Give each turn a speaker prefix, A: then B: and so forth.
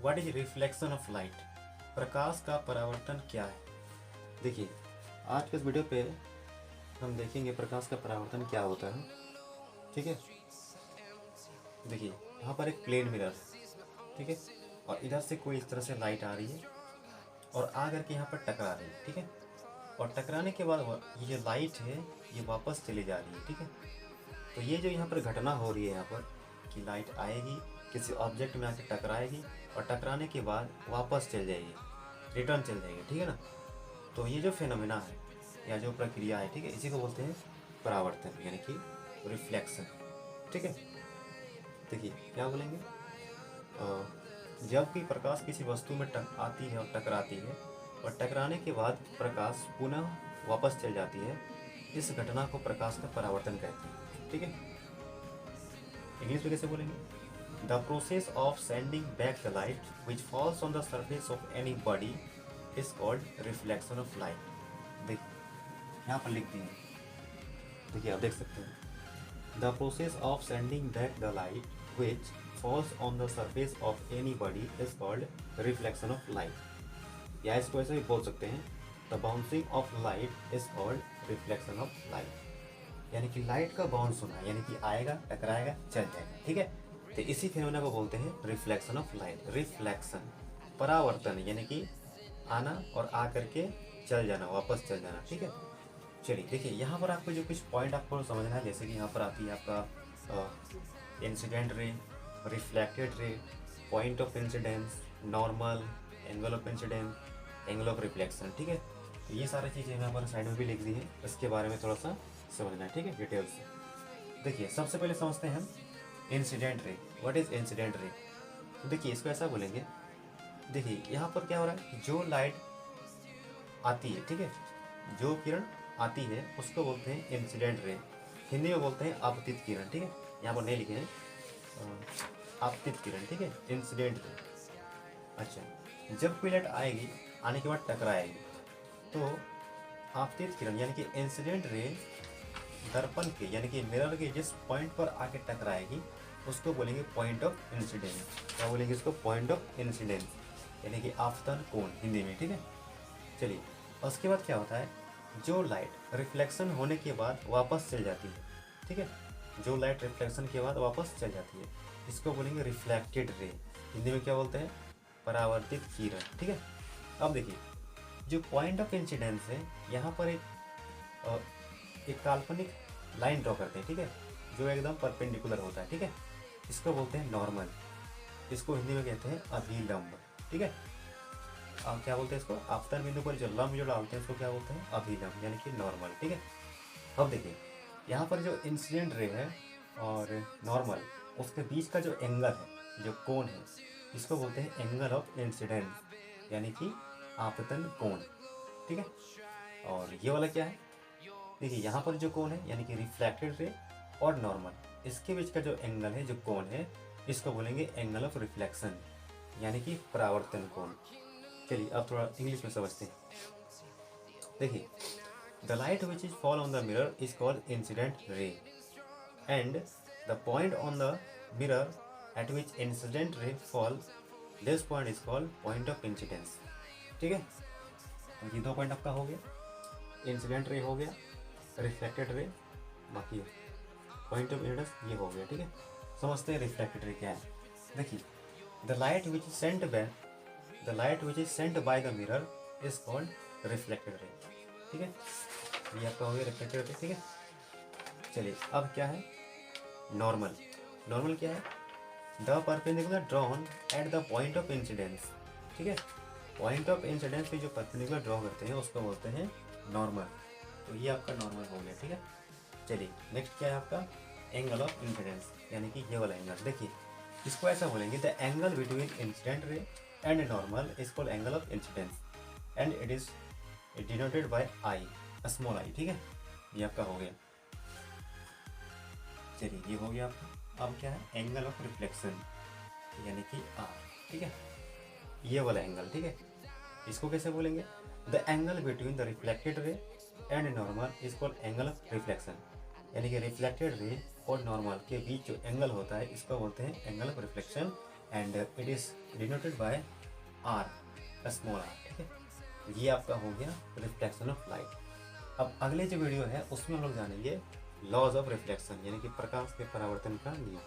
A: What is reflection of light? प्रकाश का परावर्तन क्या है? देखिए, आज के इस वीडियो पे हम देखेंगे प्रकाश का परावर्तन क्या होता है। ठीक है, देखिए यहाँ पर एक प्लेन मिरर है, ठीक है, और इधर से कोई इस तरह से लाइट आ रही है और आ करके यहाँ पर टकरा रही है, ठीक है, और टकराने के बाद ये जो लाइट है ये वापस चली जा रही है, ठीक है। तो ये जो यहाँ पर घटना हो रही है यहाँ पर कि लाइट आएगी, किसी ऑब्जेक्ट में आके टकराएगी और टकराने के बाद वापस चल जाएगी, रिटर्न चल जाएगी, ठीक है ना। तो ये जो फिनोमेना है या जो प्रक्रिया है, ठीक है, इसी को बोलते हैं परावर्तन यानी कि रिफ्लेक्शन, ठीक है। देखिए क्या बोलेंगे, जब भी प्रकाश किसी वस्तु में आती है और टकराती है और टकराने के बाद प्रकाश पुनः वापस चल जाती है, इस घटना को प्रकाश का परावर्तन कहते हैं, ठीक है। इंग्लिश में कैसे बोलेंगे? The process of sending back the light which falls on the surface of any body is called reflection of light. देखिए यहाँ पर लिख दिए, देखिए आप देख सकते हैं, the process of sending back the light which falls on the surface of any body is called reflection of light। या इसको ऐसे भी बोल सकते हैं, the bouncing of light is called reflection of light। यानी कि लाइट का बाउंस होना यानी कि आएगा, टकराएगा, चल जाएगा, ठीक है। तो इसी फिनोमेना को बोलते हैं रिफ्लेक्शन ऑफ लाइट। रिफ्लेक्शन परावर्तन यानी कि आना और आ करके चल जाना, वापस चल जाना, ठीक है। चलिए देखिए यहाँ पर आपको जो कुछ पॉइंट आपको समझना है, जैसे कि यहाँ पर आती है आपका incident ray, reflected ray, point of incidence, normal, angle of incidence, angle of reflection, ठीक है। तो ये सारी चीज़ें यहाँ पर साइड में भी लिख दी है, इसके बारे में थोड़ा सा समझना है, ठीक है, डिटेल से। देखिए सबसे पहले समझते हैं हम incident ray. What is incident ray? तो देखिए इसको ऐसा बोलेंगे, देखिए यहाँ पर क्या हो रहा है, जो लाइट आती है, ठीक है, जो किरण आती है उसको बोलते हैं इंसिडेंट रे। हिंदी में बोलते हैं आपतित किरण, ठीक है, यहाँ पर नहीं लिखे हैं आपतित किरण, ठीक है, इंसिडेंट रे। अच्छा, जब कोई लाइट आएगी, आने के बाद टकराएगी, तो आपतित किरण यानी कि इंसिडेंट रे दर्पण के यानी कि मिरर के जिस पॉइंट पर आके टकराएगी उसको बोलेंगे पॉइंट ऑफ इंसिडेंस। क्या बोलेंगे इसको? पॉइंट ऑफ इंसिडेंस यानी कि आपतन कोण हिंदी में, ठीक है। चलिए उसके बाद क्या होता है, जो लाइट रिफ्लेक्शन होने के बाद वापस चल जाती है, ठीक है, जो लाइट रिफ्लेक्शन के बाद वापस चल जाती है इसको बोलेंगे रिफ्लेक्टेड रे। हिंदी में क्या बोलते हैं? परावर्तित किरण, ठीक है। अब देखिए जो पॉइंट ऑफ इंसिडेंस है, यहाँ पर एक काल्पनिक लाइन ड्रॉ करते हैं, ठीक है, जो एकदम परपेंडिकुलर होता है, ठीक है, इसको बोलते हैं नॉर्मल। इसको हिंदी में कहते हैं अभिलंब, ठीक है। अब क्या बोलते हैं इसको? आपतन बिंदु पर जो लंब जो डालते हैं उसको क्या बोलते हैं? अभिलंब यानी कि नॉर्मल, ठीक है। अब देखिए यहाँ पर जो इंसिडेंट रे है और नॉर्मल, उसके बीच का जो एंगल है, जो कोण है, इसको बोलते हैं एंगल ऑफ इंसिडेंस यानी कि आपतन कोण, ठीक है। और ये वाला क्या है? देखिए यहाँ पर जो कोण है यानी कि रिफ्लेक्टेड रे और नॉर्मल, इसके बीच का जो एंगल है, जो कोण है, इसको बोलेंगे एंगल ऑफ रिफ्लेक्शन यानी कि परावर्तन कोण। चलिए अब थोड़ा इंग्लिश में समझते हैं। देखिए the light which is fall on the mirror is called incident ray and the point on the mirror at which incident ray fall, this point is called point of incidence, ठीक है। तो ये दो point आपका हो गया, incident ray हो गया, रिफ्लेक्टेड रे, बाकी पॉइंट ऑफ इंसिडेंस ये हो गया, ठीक है। समझते हैं रिफ्लेक्टेड रे क्या है। देखिए the light which is sent by the mirror is called reflected ray, ठीक है। ये आपका हो गया रिफ्लेक्टेड रे, ठीक है। चलिए अब क्या है नॉर्मल। नॉर्मल क्या है? The perpendicular drawn at the point of incidence, ठीक है। पॉइंट ऑफ इंसिडेंस पे जो परपेंडिकुलर ड्रॉ करते हैं उसको बोलते हैं नॉर्मल। तो ये आपका नॉर्मल हो गया, ठीक है। चलिए नेक्स्ट क्या है आपका? एंगल ऑफ इंसिडेंस यानी कि ये वाला एंगल। देखिए इसको ऐसा बोलेंगे, the angle between incident ray and normal is called angle of incidence and it is denoted bye I, small I, ठीक है। ये आपका हो गया। चलिए ये हो गया आपका। अब क्या है? एंगल ऑफ रिफ्लेक्शन यानी कि आर, ठीक है, ये वाला एंगल, ठीक है। इसको कैसे बोलेंगे? The angle between the reflected ray and normal is called angle of reflection यानी कि रिफ्लेक्टेड रे और नॉर्मल के बीच जो एंगल होता है इसको बोलते हैं angle of reflection and it is denoted by r, small r, ठीक है। ये आपका हो गया रिफ्लेक्शन ऑफ लाइट। अब अगले जो वीडियो है उसमें हम लोग जानेंगे लॉज ऑफ रिफ्लेक्शन, यानी कि प्रकाश के परावर्तन का नियम।